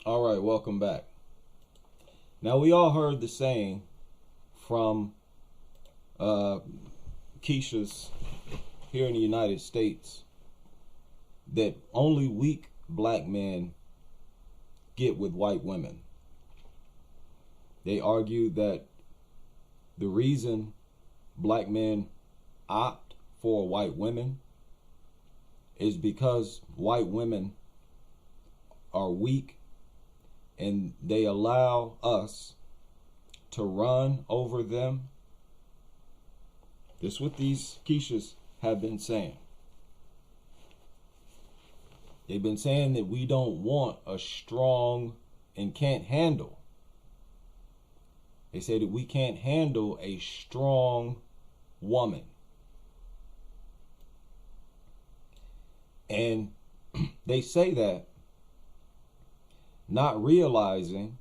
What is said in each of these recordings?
All right, welcome back. Now, we all heard the saying from Kiesha's here in the United States that only weak black men get with white women. They argue that the reason black men opt for white women is because white women are weak and they allow us to run over them. This is what these Kieshas have been saying. They've been saying that we don't want a strong and can't handle. They say that we can't handle a strong woman. And they say that not realizing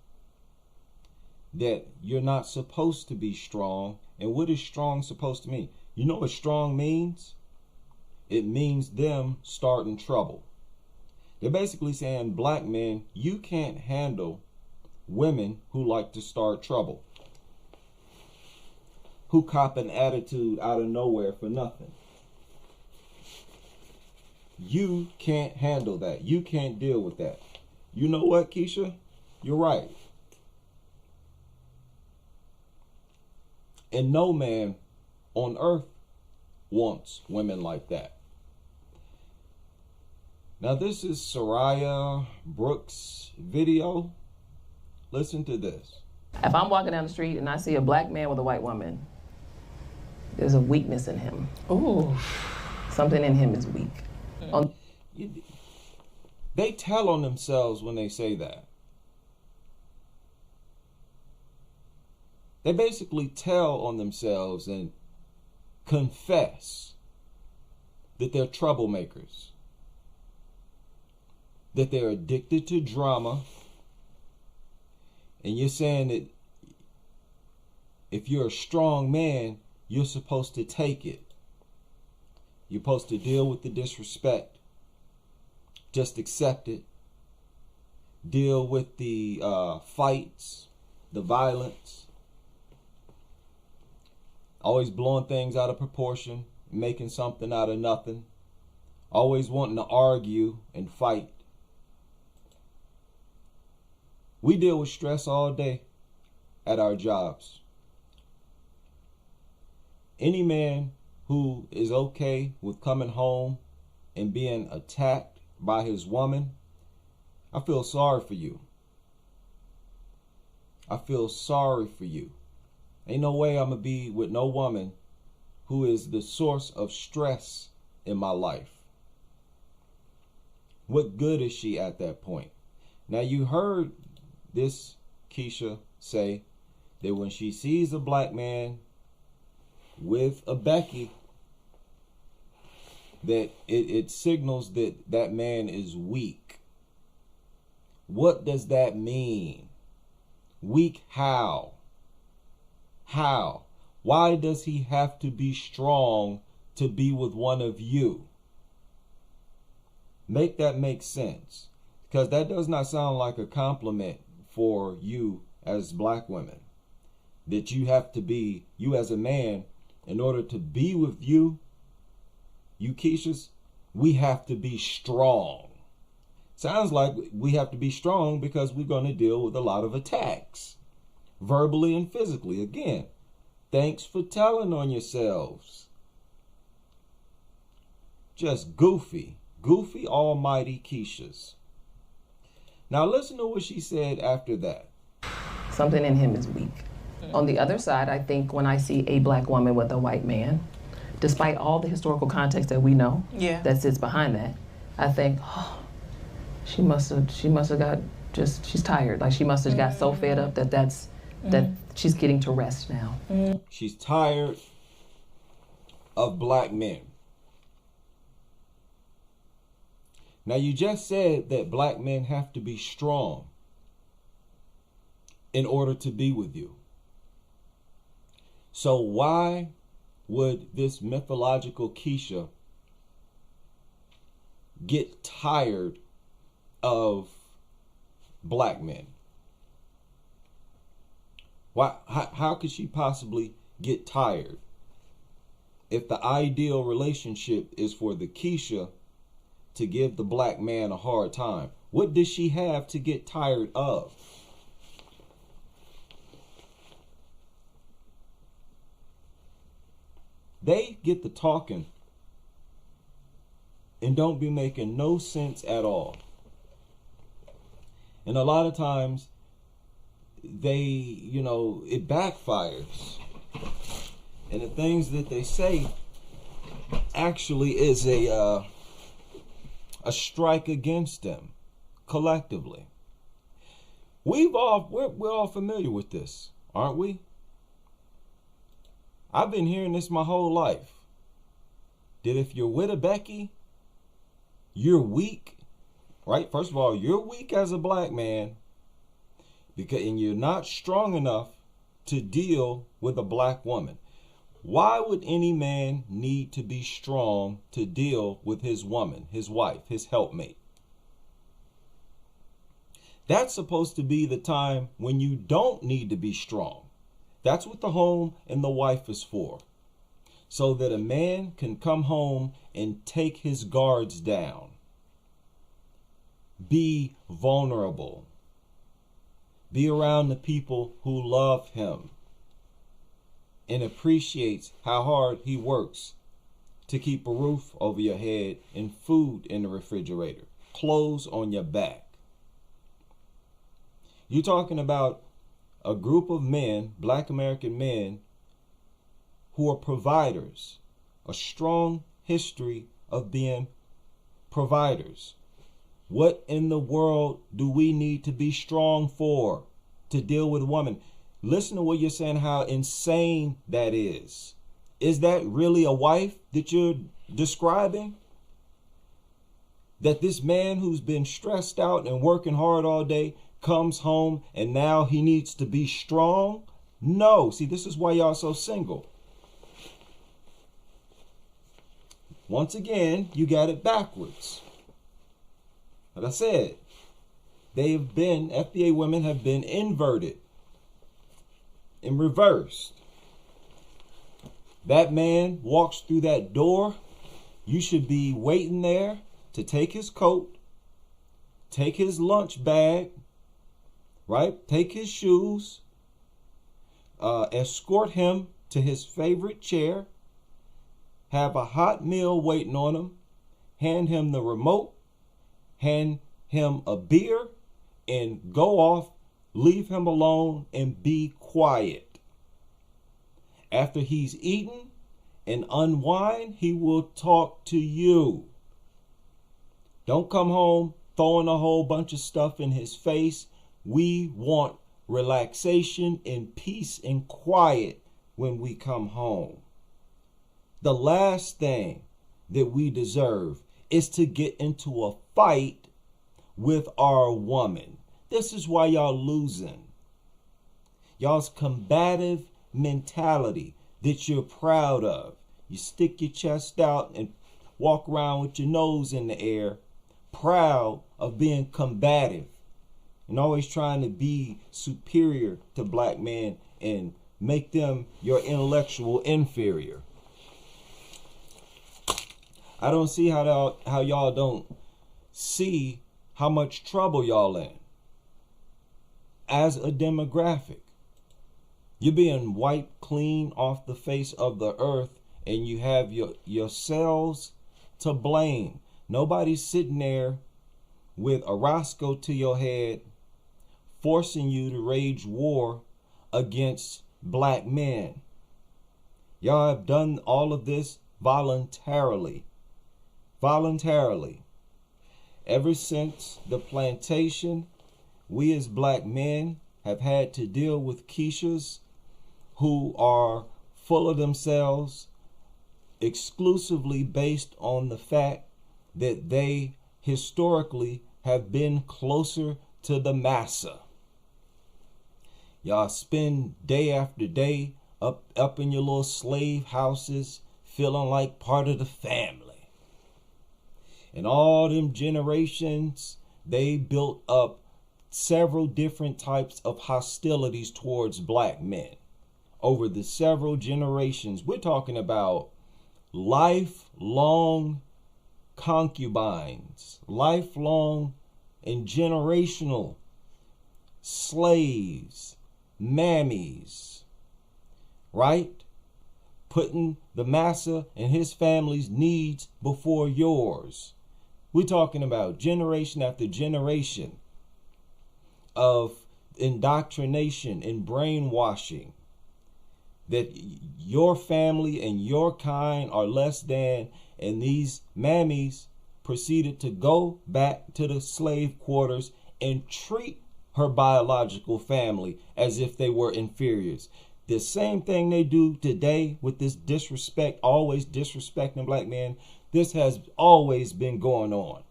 that you're not supposed to be strong. And what is strong supposed to mean? You know what strong means? It means them starting trouble. They're basically saying, black men, you can't handle women who like to start trouble, who cop an attitude out of nowhere for nothing. You can't handle that. You can't deal with that. You know what, Kiesha? You're right. And no man on earth wants women like that. Now, this is Soraya Brooks' video. Listen to this. If I'm walking down the street and I see a black man with a white woman, there's a weakness in him. Ooh. Something in him is weak. They tell on themselves when they say that. They basically tell on themselves and confess that they're troublemakers, that they're addicted to drama. And you're saying that if you're a strong man, you're supposed to take it. You're supposed to deal with the disrespect. Just accept it. Deal with the fights, the violence. Always blowing things out of proportion, making something out of nothing. Always wanting to argue and fight. We deal with stress all day at our jobs. Any man who is okay with coming home and being attacked by his woman, I feel sorry for you. I feel sorry for you. Ain't no way I'm gonna be with no woman who is the source of stress in my life. What good is she at that point? Now, you heard this Kiesha say that when she sees a black man with a Becky, that it signals that that man is weak. What does that mean? Weak how? How? Why does he have to be strong to be with one of you? Make that make sense. Because that does not sound like a compliment for you as black women. That you have to be, you as a man, in order to be with you, you Kieshas, we have to be strong. Sounds like we have to be strong because we're going to deal with a lot of attacks, verbally and physically. Again, thanks for telling on yourselves. Just goofy almighty Kieshas. Now listen to what she said after that. Something in him is weak. On the other side, I think when I see a black woman with a white man, despite all the historical context that we know that sits behind that, I think, oh, she must have got just, she's tired. Like she must have got so fed up that she's getting to rest now. She's tired of black men. Now, you just said that black men have to be strong in order to be with you. So why would this mythological Kiesha get tired of black men. How could she possibly get tired if the ideal relationship is for the Kiesha to give the black man a hard time? What does she have to get tired of? They get the talking and don't be making no sense at all. And a lot of times it backfires. And the things that they say actually is a strike against them collectively. We're all familiar with this, aren't we? I've been hearing this my whole life. That if you're with a Becky, you're weak, right? First of all, you're weak as a black man and you're not strong enough to deal with a black woman. Why would any man need to be strong to deal with his woman, his wife, his helpmate? That's supposed to be the time when you don't need to be strong. That's what the home and the wife is for. So that a man can come home and take his guards down. Be vulnerable. Be around the people who love him and appreciates how hard he works to keep a roof over your head and food in the refrigerator, clothes on your back. You're talking about a group of men, black American men, who are providers, a strong history of being providers. What in the world do we need to be strong for to deal with women? Listen to what you're saying, how insane that is. Is that really a wife that you're describing? That this man who's been stressed out and working hard all day comes home and now he needs to be strong? No. See, this is why y'all so single. Once again, you got it backwards. Like I said, FBA women have been inverted and reversed. That man walks through that door, you should be waiting there to take his coat, take his lunch bag, right? Take his shoes, escort him to his favorite chair, have a hot meal waiting on him, hand him the remote, hand him a beer, and go off, leave him alone, and be quiet. After he's eaten and unwind, he will talk to you. Don't come home throwing a whole bunch of stuff in his face. We want relaxation and peace and quiet when we come home. The last thing that we deserve is to get into a fight with our woman. This is why y'all losing. Y'all's combative mentality that you're proud of. You stick your chest out and walk around with your nose in the air, proud of being combative and always trying to be superior to black men and make them your intellectual inferior. I don't see how y'all don't see how much trouble y'all in as a demographic. You're being wiped clean off the face of the earth and you have yourselves to blame. Nobody's sitting there with a Roscoe to your head forcing you to wage war against black men. Y'all have done all of this voluntarily. Voluntarily. Ever since the plantation, we as black men have had to deal with Kieshas who are full of themselves exclusively based on the fact that they historically have been closer to the massa. Y'all spend day after day up in your little slave houses feeling like part of the family. And all them generations, they built up several different types of hostilities towards black men over the several generations. We're talking about lifelong concubines, lifelong and generational slaves, mammies, right? Putting the massa and his family's needs before yours. We're talking about generation after generation of indoctrination and brainwashing that your family and your kind are less than, and these mammies proceeded to go back to the slave quarters and treat her biological family as if they were inferiors. The same thing they do today with this disrespect, always disrespecting black men. This has always been going on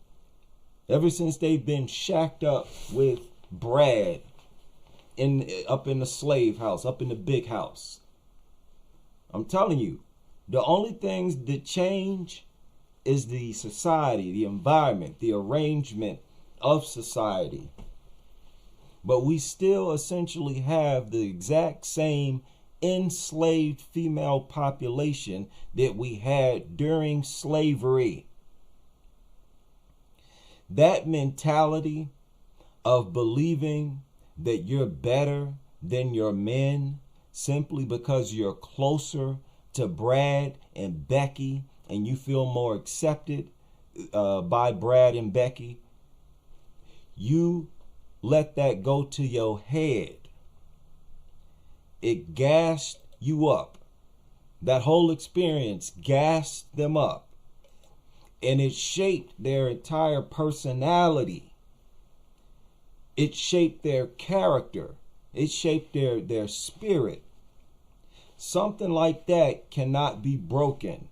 ever since they've been shacked up with Brad up in the slave house, up in the big house. I'm telling you, the only things that change is the society, the environment, the arrangement of society. But we still essentially have the exact same enslaved female population that we had during slavery. That mentality of believing that you're better than your men simply because you're closer to Brad and Becky and you feel more accepted by Brad and Becky, you let that go to your head. It gassed you up. That whole experience gassed them up. And it shaped their entire personality. It shaped their character. It shaped their spirit. Something like that cannot be broken.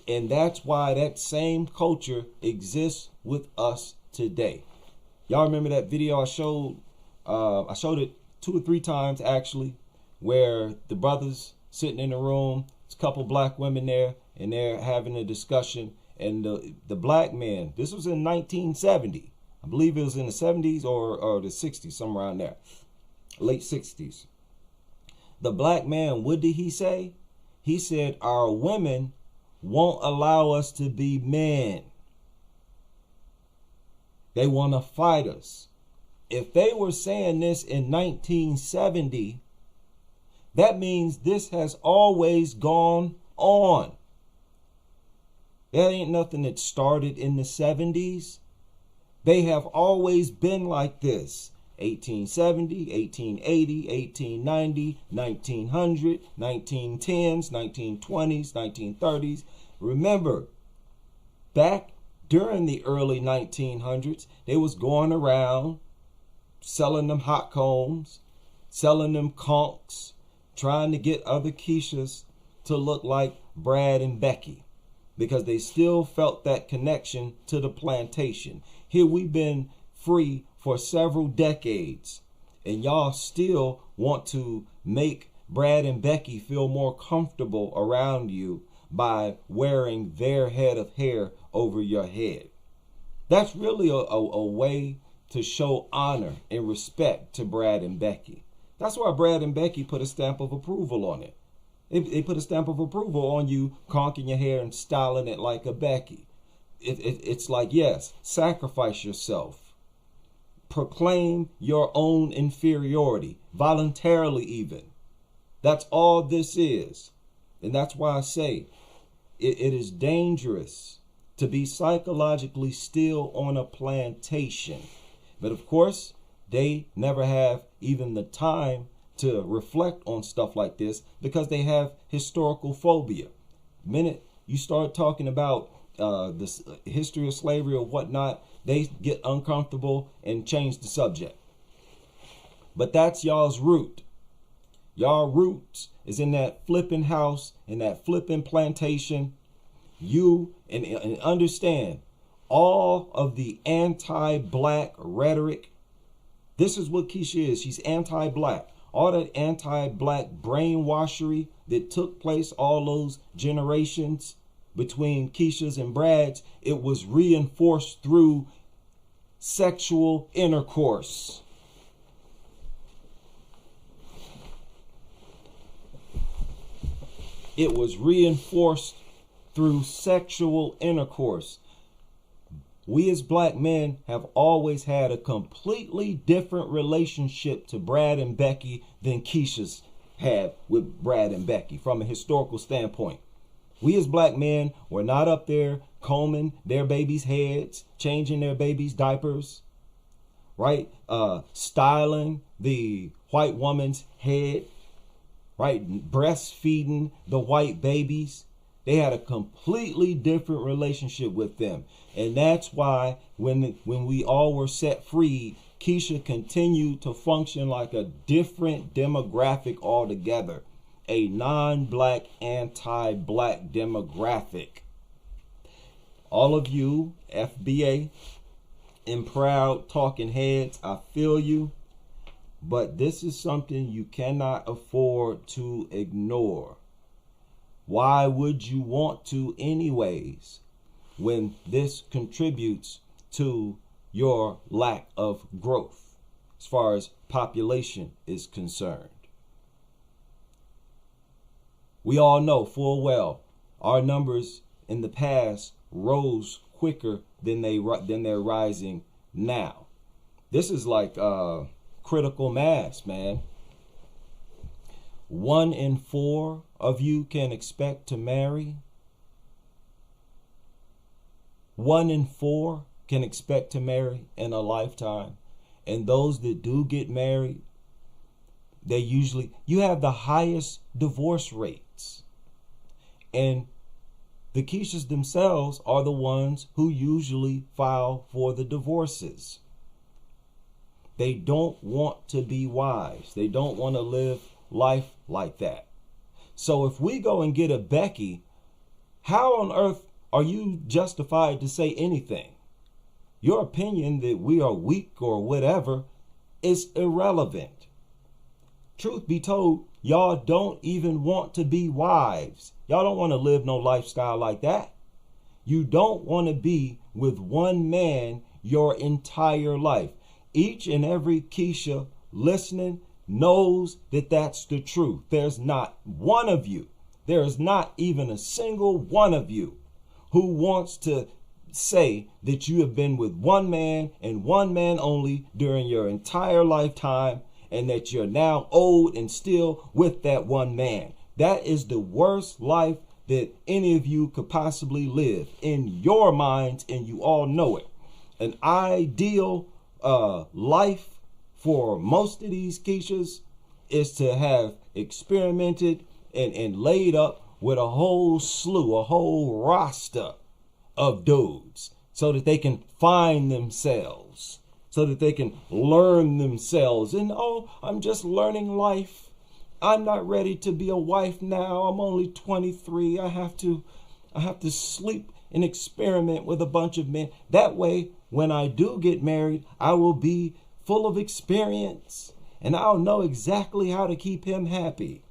And that's why that same culture exists with us today. Y'all remember that video I showed? I showed it 2 or 3 times actually, where the brothers sitting in the room, there's a couple black women there, and they're having a discussion. And the black man, this was in 1970. I believe it was in the 70s or the 60s, somewhere around there, late 60s. The black man, what did he say? He said, our women won't allow us to be men. They want to fight us. If they were saying this in 1970, that means this has always gone on. That ain't nothing that started in the 70s. They have always been like this. 1870, 1880, 1890, 1900, 1910s, 1920s, 1930s. Remember, back during the early 1900s, they was going around selling them hot combs, selling them conks, trying to get other Kieshas to look like Brad and Becky, because they still felt that connection to the plantation. Here we've been free for several decades, and y'all still want to make Brad and Becky feel more comfortable around you by wearing their head of hair over your head. That's really a way to show honor and respect to Brad and Becky. That's why Brad and Becky put a stamp of approval on it. They put a stamp of approval on you conking your hair and styling it like a Becky. It's like, yes, sacrifice yourself. Proclaim your own inferiority, voluntarily even. That's all this is. And that's why I say it is dangerous to be psychologically still on a plantation. But of course, they never have even the time to reflect on stuff like this because they have historical phobia. The minute you start talking about this history of slavery or whatnot, they get uncomfortable and change the subject. But that's y'all's root. Y'all roots is in that flipping house, in that flipping plantation. You and understand all of the anti-black rhetoric. This is what Kiesha is. She's anti-black. All that anti-black brainwashery that took place all those generations between Kiesha's and Brad's, it was reinforced through sexual intercourse. It was reinforced through sexual intercourse. We as black men have always had a completely different relationship to Brad and Becky than Kiesha's had with Brad and Becky from a historical standpoint. We as black men were not up there combing their babies' heads, changing their babies' diapers, right? Styling the white woman's head, right? Breastfeeding the white babies. They had a completely different relationship with them. And that's why when we all were set free, Kiesha continued to function like a different demographic altogether. A non-black, anti-black demographic. All of you, FBA and proud talking heads, I feel you. But this is something you cannot afford to ignore. Why would you want to anyways, when this contributes to your lack of growth as far as population is concerned? We all know full well our numbers in the past rose quicker than they're rising now. This is like critical mass, man. 1 in 4 of you can expect to marry. 1 in 4 can expect to marry in a lifetime. And those that do get married, you have the highest divorce rates. And the Kieshas themselves are the ones who usually file for the divorces. They don't want to be wives. They don't want to live life like that. So if we go and get a Becky, how on earth are you justified to say anything? Your opinion that we are weak or whatever is irrelevant. Truth be told, y'all don't even want to be wives. Y'all don't want to live no lifestyle like that. You don't want to be with one man your entire life. Each and every Kiesha listening knows that that's the truth. There's not one of you, there is not even a single one of you who wants to say that you have been with one man and one man only during your entire lifetime, and that you're now old and still with that one man. That is the worst life that any of you could possibly live in your minds, and you all know it. An ideal life for most of these Kieshas is to have experimented and laid up with a whole slew, a whole roster of dudes, so that they can find themselves, so that they can learn themselves. And I'm just learning life. I'm not ready to be a wife now. I'm only 23. I have to sleep and experiment with a bunch of men. That way, when I do get married, I will be full of experience and I'll know exactly how to keep him happy.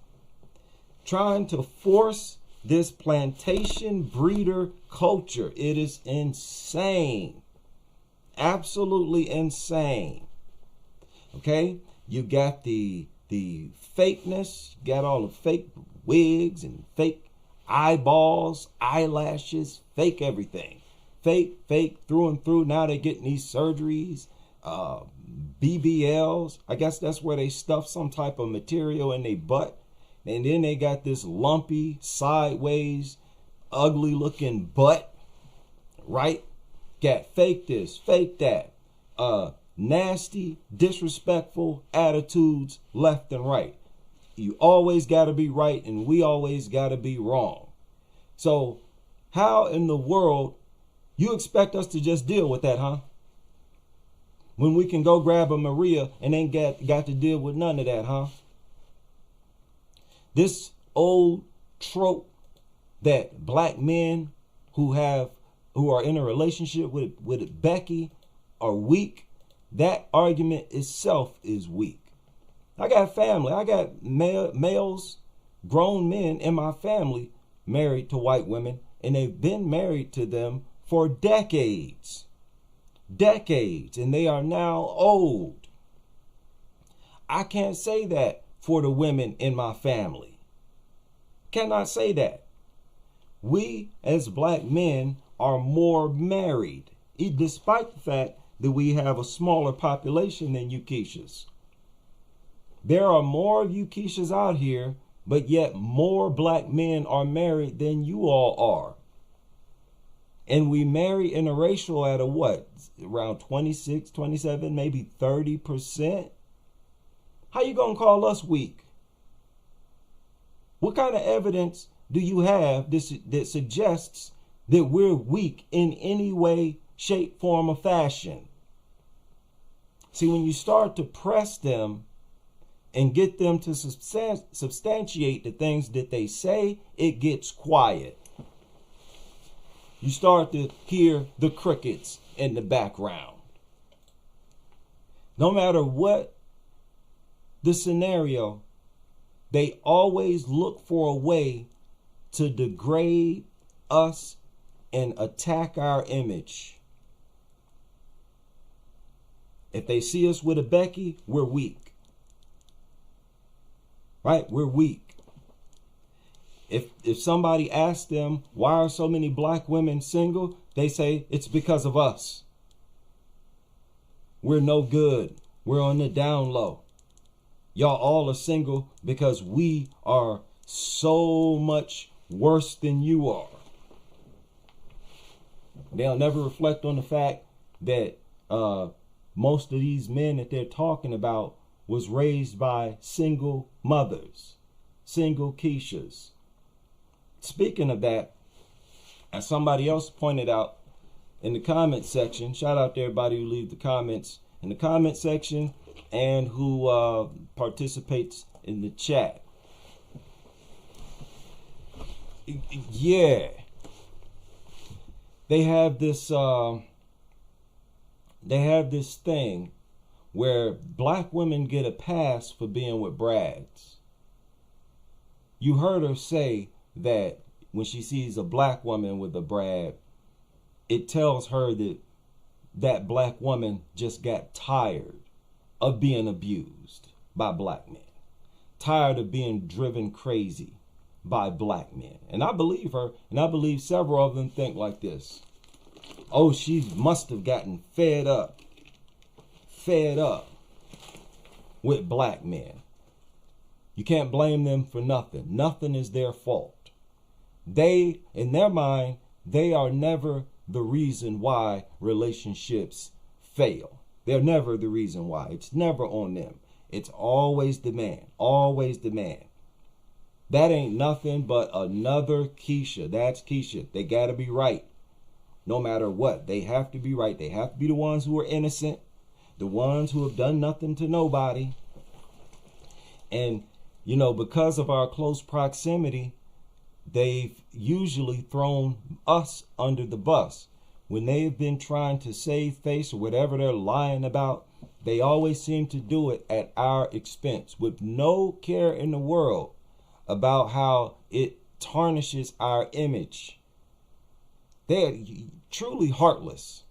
Trying to force this plantation breeder culture, it is insane. Absolutely insane. Okay? You got the fakeness, you got all the fake wigs and fake eyeballs, eyelashes, fake everything. Fake through and through. Now they're getting these surgeries, BBLs. I guess that's where they stuff some type of material in their butt. And then they got this lumpy, sideways, ugly looking butt, right? Got fake this, fake that. Nasty, disrespectful attitudes left and right. You always got to be right and we always got to be wrong. So how in the world you expect us to just deal with that, huh? When we can go grab a Maria and ain't got to deal with none of that, huh? This old trope that black men who are in a relationship with Becky are weak, that argument itself is weak. I got family. I got males, grown men in my family married to white women, and they've been married to them for decades. decades, and they are now old. I can't say that for the women in my family. Cannot say that. We as black men are more married, despite the fact that we have a smaller population than you Kieshas. There are more of you Kieshas out here, but yet more black men are married than you all are. And we marry interracial at a what? Around 26, 27, maybe 30%? How you gonna call us weak? What kind of evidence do you have that suggests that we're weak in any way, shape, form, or fashion? See, when you start to press them and get them to substantiate the things that they say, it gets quiet. You start to hear the crickets in the background. No matter what the scenario, they always look for a way to degrade us and attack our image. If they see us with a Becky, we're weak. Right? We're weak. If somebody asks them, why are so many black women single? They say, it's because of us. We're no good. We're on the down low. Y'all all are single because we are so much worse than you are. They'll never reflect on the fact that most of these men that they're talking about was raised by single mothers, single Kieshas. Speaking of that, as somebody else pointed out in the comment section, shout out to everybody who leave the comments in the comment section and who participates in the chat. Yeah, they have this thing where black women get a pass for being with Brads. You heard her say that when she sees a black woman with a Brad, it tells her that that black woman just got tired of being abused by black men, tired of being driven crazy by black men. And I believe her, and I believe several of them think like this. Oh, she must have gotten fed up with black men. You can't blame them for nothing. Nothing is their fault. They, in their mind, they are never the reason why relationships fail. They're never the reason why. It's never on them. It's always the man. Always the man. That ain't nothing but another Kiesha. That's Kiesha. They gotta be right. No matter what. They have to be right. They have to be the ones who are innocent. The ones who have done nothing to nobody. And, you know, because of our close proximity, they've usually thrown us under the bus. When they've been trying to save face or whatever they're lying about, they always seem to do it at our expense with no care in the world about how it tarnishes our image. They're truly heartless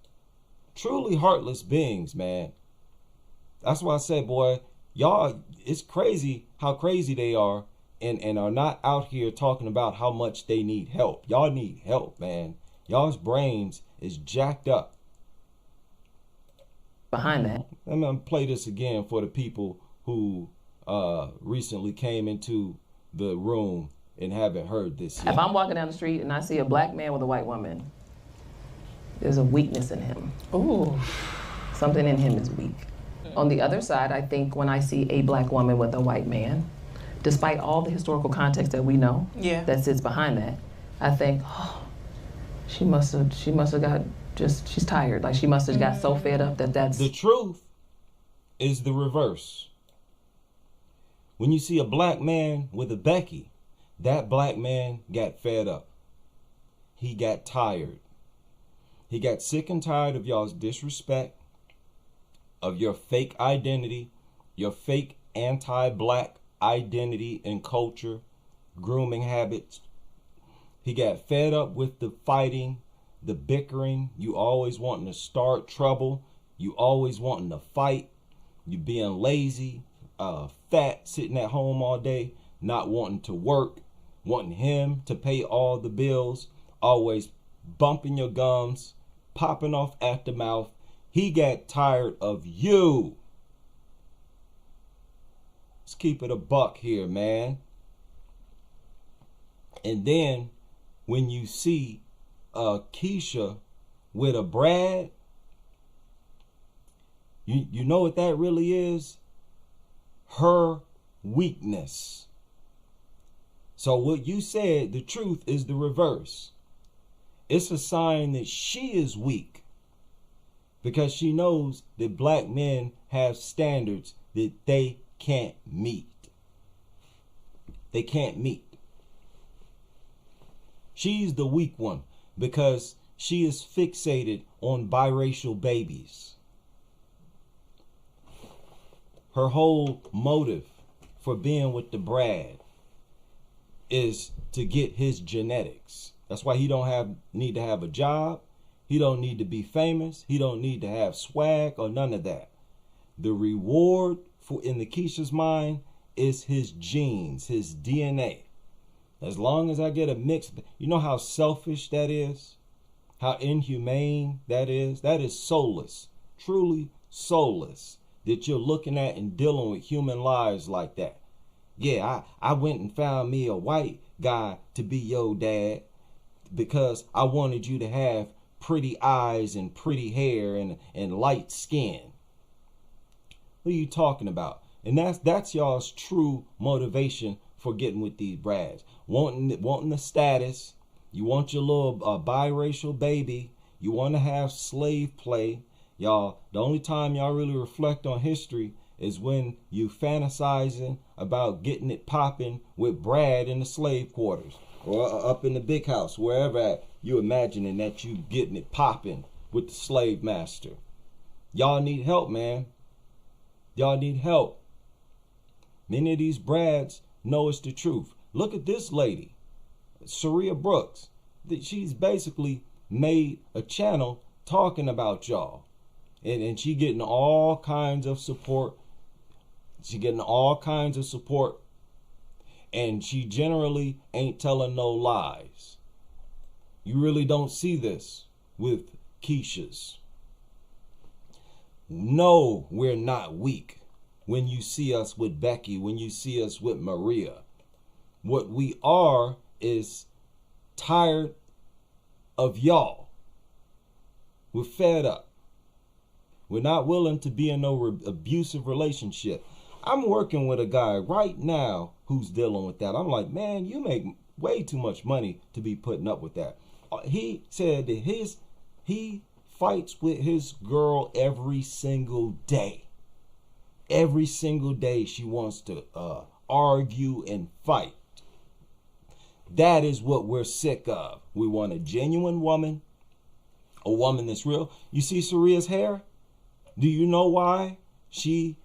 beings, man. That's why I say, boy, y'all, it's crazy how crazy they are and are not out here talking about how much they need help. Y'all need help, man. Y'all's brains is jacked up. Behind that. I'm going to play this again for the people who recently came into the room and haven't heard this yet. If I'm walking down the street and I see a black man with a white woman, there's a weakness in him. Ooh. Something in him is weak. On the other side, I think when I see a black woman with a white man, despite all the historical context that we know that sits behind that, I think, oh, she must have got just, she's tired. Like she must have got so fed up that's... The truth is the reverse. When you see a black man with a Becky, that black man got fed up. He got tired. He got sick and tired of y'all's disrespect, of your fake identity, your fake anti-black identity and culture, grooming habits. He got fed up with the fighting, the bickering, you always wanting to start trouble, you always wanting to fight, you being lazy, fat, sitting at home all day, not wanting to work, wanting him to pay all the bills, always bumping your gums, popping off at the mouth. He got tired of you. Let's keep it a buck here, man. And then when you see Kiesha with a Brad, you know what that really is? Her weakness. So what you said, the truth is the reverse. It's a sign that she is weak, because she knows that black men have standards that they can't meet. They can't meet. She's the weak one because she is fixated on biracial babies. Her whole motive for being with the Brad is to get his genetics. That's why he don't need to have a job. He don't need to be famous. He don't need to have swag or none of that. The reward for in the Kiesha's mind is his genes, his DNA. As long as I get a mix, you know how selfish that is? How inhumane that is? That is soulless, truly soulless, that you're looking at and dealing with human lives like that. Yeah, I went and found me a white guy to be your dad because I wanted you to have pretty eyes and pretty hair and light skin. What are you talking about? And that's y'all's true motivation for getting with these Brads. Wanting the status. You want your little biracial baby. You want to have slave play. Y'all, the only time y'all really reflect on history is when you fantasizing about getting it popping with Brad in the slave quarters or up in the big house, wherever at, you imagining that you getting it popping with the slave master. Y'all need help, man. Y'all need help. Many of these Brads know it's the truth. Look at this lady, Saria Brooks. She's basically made a channel talking about y'all. And she getting all kinds of support. She getting all kinds of support. And she generally ain't telling no lies. You really don't see this with Kiesha's. No, we're not weak when you see us with Becky, when you see us with Maria. What we are is tired of y'all. We're fed up. We're not willing to be in no abusive relationship. I'm working with a guy right now who's dealing with that. I'm like, man, you make way too much money to be putting up with that. He said that he fights with his girl every single day. Every single day she wants to argue and fight. That is what we're sick of. We want a genuine woman, a woman that's real. You see Saria's hair? Do you know why she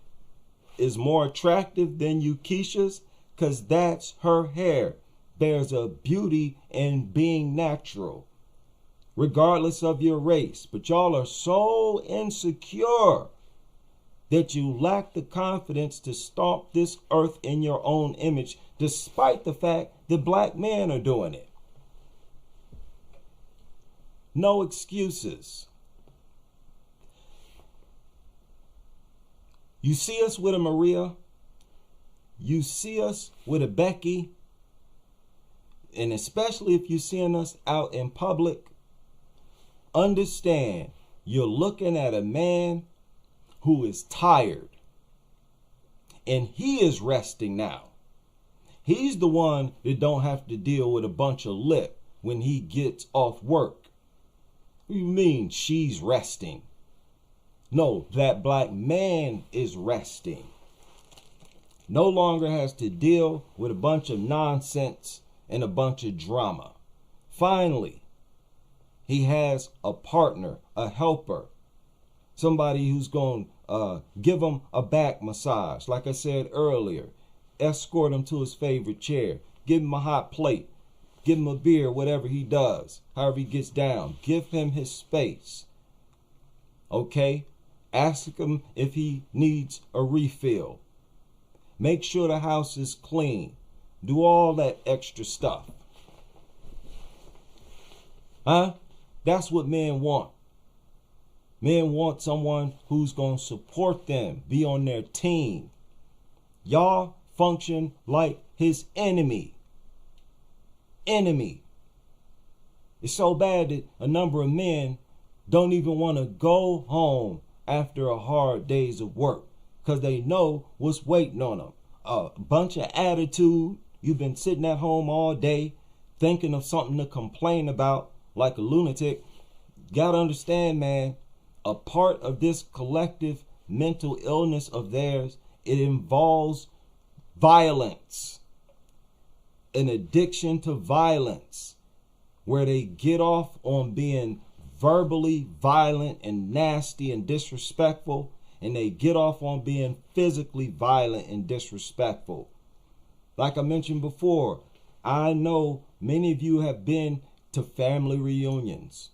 is more attractive than you Kiesha's? Because that's her hair. There's a beauty in being natural, regardless of your race. But y'all are so insecure that you lack the confidence to stomp this earth in your own image, despite the fact that black men are doing it. No excuses. You see us with a Maria, you see us with a Becky, and especially if you're seeing us out in public, understand you're looking at a man who is tired, and he is resting now. He's the one that don't have to deal with a bunch of lip when he gets off work. What do you mean she's resting? No, that black man is resting. No longer has to deal with a bunch of nonsense and a bunch of drama. Finally, he has a partner, a helper, somebody who's going to give him a back massage. Like I said earlier, escort him to his favorite chair, give him a hot plate, Give him a beer, whatever he does, however he gets down. Give him his space. Okay? Ask him if he needs a refill. Make sure the house is clean. Do all that extra stuff. Huh? That's what men want. Men want someone who's going to support them, be on their team. Y'all function like his enemy. Enemy. It's so bad that a number of men don't even want to go home after a hard days of work because they know what's waiting on them. A bunch of attitude. You've been sitting at home all day thinking of something to complain about like a lunatic. Gotta understand, man, a part of this collective mental illness of theirs, it involves violence, an addiction to violence, where they get off on being verbally violent and nasty and disrespectful, and they get off on being physically violent and disrespectful. Like I mentioned before, I know many of you have been to family reunions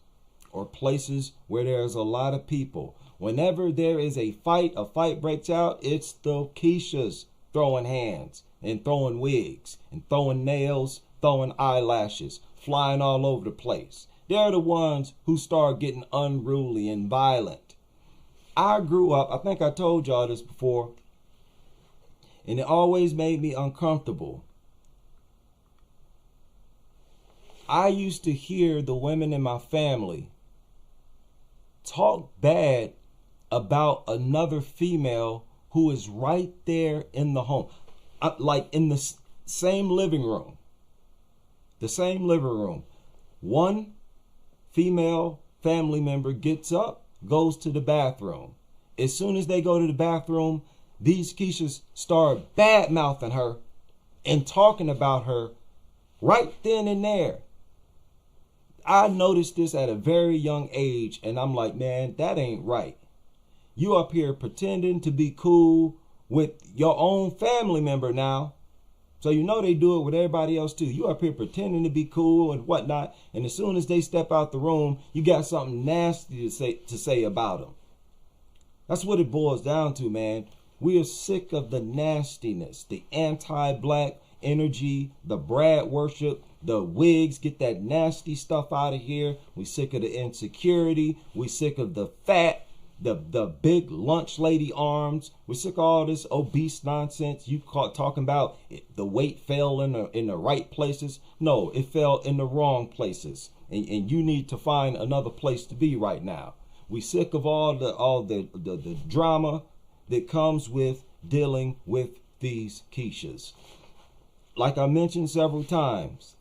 or places where there's a lot of people. Whenever there is a fight breaks out, it's the Kieshas throwing hands and throwing wigs and throwing nails, throwing eyelashes, flying all over the place. They're the ones who start getting unruly and violent. I grew up, I think I told y'all this before, and it always made me uncomfortable. I used to hear the women in my family talk bad about another female who is right there in the home, like in the same living room. The same living room. One female family member gets up, goes to the bathroom. As soon as they go to the bathroom, these Kieshas start bad mouthing her and talking about her right then and there. I noticed this at a very young age, and I'm like, man, that ain't right. You up here pretending to be cool with your own family member now. So you know they do it with everybody else too. You up here pretending to be cool and whatnot, and as soon as they step out the room, you got something nasty to say about them. That's what it boils down to, man. We are sick of the nastiness, the anti-black energy, the Brad worship, the wigs. Get that nasty stuff out of here. We sick of the insecurity. We sick of the fat, the big lunch lady arms. We're sick of all this obese nonsense. You talking about the weight fell in the right places. No, it fell in the wrong places, and you need to find another place to be right now. We sick of all the drama that comes with dealing with these Kieshas. Like I mentioned several times,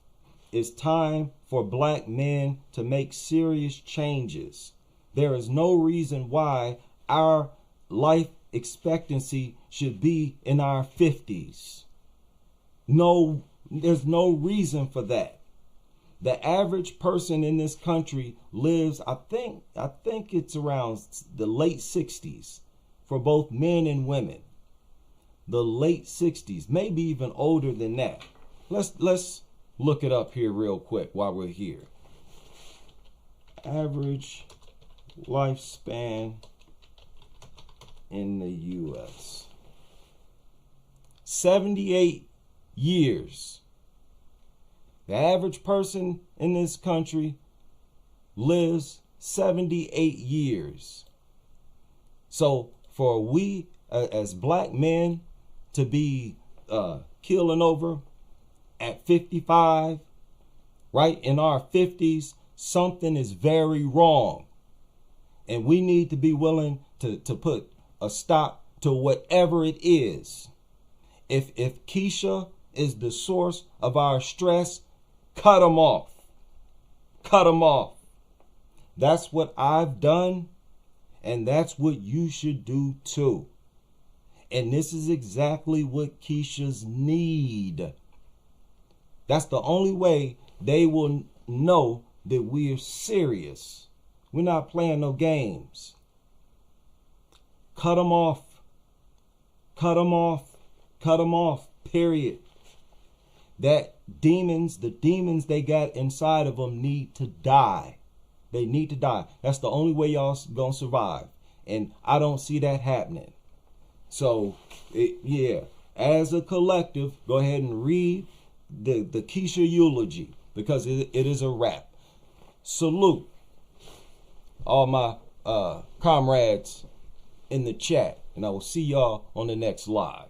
it's time for black men to make serious changes. There is no reason why our life expectancy should be in our 50s. No, there's no reason for that. The average person in this country lives, I think it's around the late 60s for both men and women. The late 60s, maybe even older than that. Let's look it up here real quick while we're here. Average lifespan in the U.S. 78 years. The average person in this country lives 78 years. So for we as black men to be killing over at 55, right in our 50s, something is very wrong. And we need to be willing to put a stop to whatever it is. If Kiesha is the source of our stress, cut them off. Cut them off. That's what I've done, and that's what you should do too. And this is exactly what Kieshas need. That's the only way they will know that we are serious. We're not playing no games. Cut them off. Cut them off. Cut them off. Period. that the demons they got inside of them need to die. They need to die. That's the only way y'all gonna survive. And I don't see that happening. So, yeah, as a collective, go ahead and read the Kiesha eulogy, because it is a wrap. Salute all my comrades in the chat, and I will see y'all on the next live.